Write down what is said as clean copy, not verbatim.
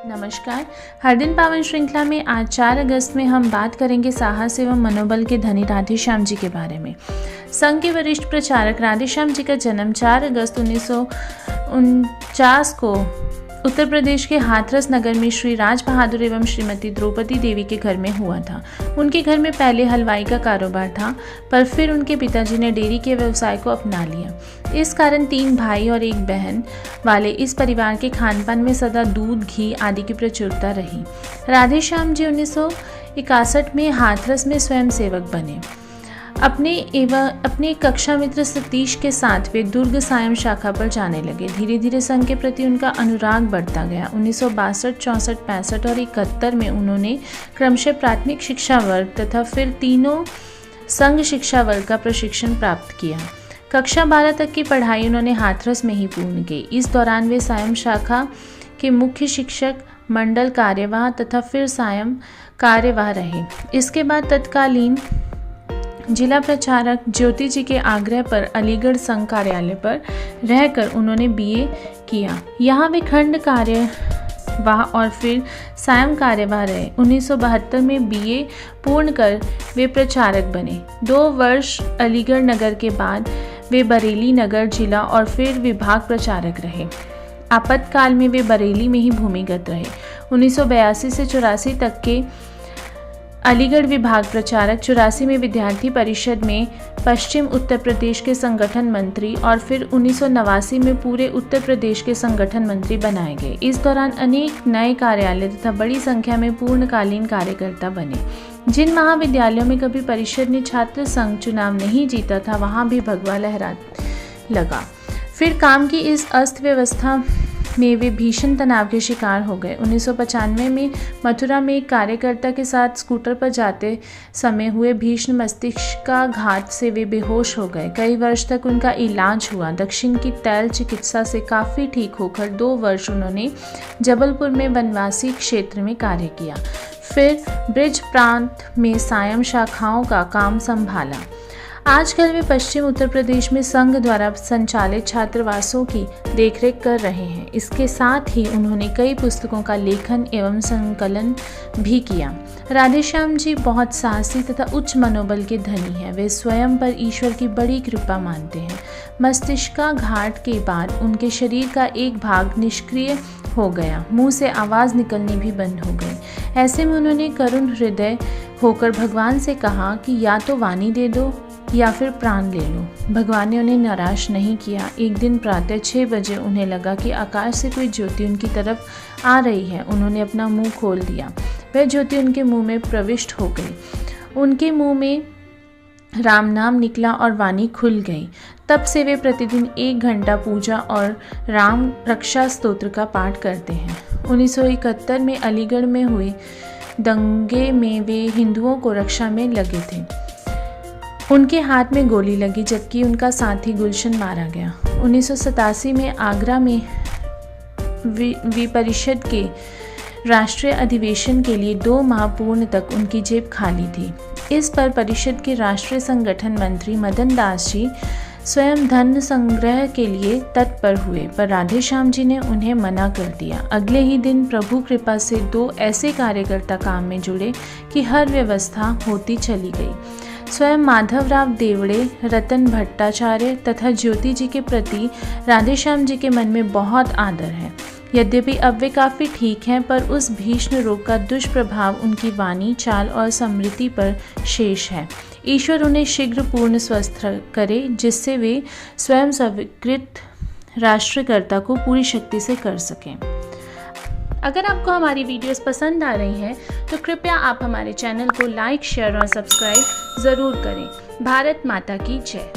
नमस्कार। हर दिन पावन श्रृंखला में आज 4 अगस्त में हम बात करेंगे साहस एवं मनोबल के धनी राधेश्याम जी के बारे में। संघ के वरिष्ठ प्रचारक राधेश्याम जी का जन्म 4 अगस्त 1949 को उत्तर प्रदेश के हाथरस नगर में श्री राज बहादुर एवं श्रीमती द्रौपदी देवी के घर में हुआ था। उनके घर में पहले हलवाई का कारोबार था, पर फिर उनके पिताजी ने डेयरी के व्यवसाय को अपना लिया। इस कारण 3 भाई और 1 बहन वाले इस परिवार के खानपान में सदा दूध, घी आदि की प्रचुरता रही। राधेश्याम जी 1961 में हाथरस में स्वयं सेवक बने। अपने कक्षा मित्र सतीश के साथ वे दुर्ग सायम शाखा पर जाने लगे। धीरे धीरे संघ के प्रति उनका अनुराग बढ़ता गया। 1962, 64, 65 और 71 में उन्होंने क्रमशः प्राथमिक शिक्षा वर्ग तथा फिर तीनों संघ शिक्षा वर्ग का प्रशिक्षण प्राप्त किया। कक्षा 12 तक की पढ़ाई उन्होंने हाथरस में ही पूर्ण की। इस दौरान वे सायम शाखा के मुख्य शिक्षक, मंडल कार्यवाह तथा फिर सायम कार्यवाह रहे। इसके बाद तत्कालीन जिला प्रचारक ज्योति जी के आग्रह पर अलीगढ़ संघ कार्यालय पर रहकर उन्होंने BA किया। यहाँ वे खंड कार्यवाह और फिर सायं कार्यवाह रहे। 1972 में BA पूर्ण कर वे प्रचारक बने। 2 वर्ष अलीगढ़ नगर के बाद वे बरेली नगर जिला और फिर विभाग प्रचारक रहे। आपातकाल में वे बरेली में ही भूमिगत रहे। 1982 से 84 तक के अलीगढ़ विभाग प्रचारक, 84 में विद्यार्थी परिषद में पश्चिम उत्तर प्रदेश के संगठन मंत्री और फिर 1989 में पूरे उत्तर प्रदेश के संगठन मंत्री बनाए गए। इस दौरान अनेक नए कार्यालय तथा बड़ी संख्या में पूर्णकालीन कार्यकर्ता बने। जिन महाविद्यालयों में कभी परिषद ने छात्र संघ चुनाव नहीं जीता था, वहां भी भगवा लहराने लगा। फिर काम की इस अस्त व्यवस्था में वे भीषण तनाव के शिकार हो गए। 1995 में मथुरा में एक कार्यकर्ता के साथ स्कूटर पर जाते समय हुए भीषण मस्तिष्काघात से वे बेहोश हो गए। कई वर्ष तक उनका इलाज हुआ। दक्षिण की तैल चिकित्सा से काफ़ी ठीक होकर 2 वर्ष उन्होंने जबलपुर में वनवासी क्षेत्र में कार्य किया। फिर ब्रिज प्रांत में सायम शाखाओं का काम संभाला। आजकल वे पश्चिम उत्तर प्रदेश में संघ द्वारा संचालित छात्रावासों की देखरेख कर रहे हैं। इसके साथ ही उन्होंने कई पुस्तकों का लेखन एवं संकलन भी किया। राधेश्याम जी बहुत साहसी तथा उच्च मनोबल के धनी हैं। वे स्वयं पर ईश्वर की बड़ी कृपा मानते हैं। मस्तिष्काघात के बाद उनके शरीर का एक भाग निष्क्रिय हो गया। मुंह से आवाज़ निकलनी भी बंद हो गई। ऐसे में उन्होंने करुण हृदय होकर भगवान से कहा कि या तो वाणी दे दो या फिर प्राण ले लो। भगवान ने उन्हें निराश नहीं किया। एक दिन प्रातः 6 बजे उन्हें लगा कि आकाश से कोई ज्योति उनकी तरफ आ रही है। उन्होंने अपना मुंह खोल दिया। वह ज्योति उनके मुंह में प्रविष्ट हो गई। उनके मुंह में राम नाम निकला और वाणी खुल गई। तब से वे प्रतिदिन 1 घंटा पूजा और राम रक्षा स्तोत्र का पाठ करते हैं। 1971 में अलीगढ़ में हुए दंगे में वे हिंदुओं को रक्षा में लगे थे। उनके हाथ में गोली लगी, जबकि उनका साथी गुलशन मारा गया। 1987 में आगरा में परिषद के राष्ट्रीय अधिवेशन के लिए 2 माह पूर्ण तक उनकी जेब खाली थी। इस पर परिषद के राष्ट्रीय संगठन मंत्री मदन दास जी स्वयं धन संग्रह के लिए तत्पर हुए, पर राधेश्याम जी ने उन्हें मना कर दिया। अगले ही दिन प्रभु कृपा से 2 ऐसे कार्यकर्ता काम में जुड़े कि हर व्यवस्था होती चली गई। स्वयं माधवराव देवड़े, रतन भट्टाचार्य तथा ज्योति जी के प्रति राधेश्याम जी के मन में बहुत आदर है। यद्यपि अब वे काफ़ी ठीक हैं, पर उस भीषण रोग का दुष्प्रभाव उनकी वाणी, चाल और स्मृति पर शेष है। ईश्वर उन्हें शीघ्र पूर्ण स्वस्थ करे, जिससे वे स्वयं स्वीकृत राष्ट्रकर्ता को पूरी शक्ति से कर सकें। अगर आपको हमारी वीडियोस पसंद आ रही हैं तो कृपया आप हमारे चैनल को लाइक, शेयर और सब्सक्राइब ज़रूर करें। भारत माता की जय।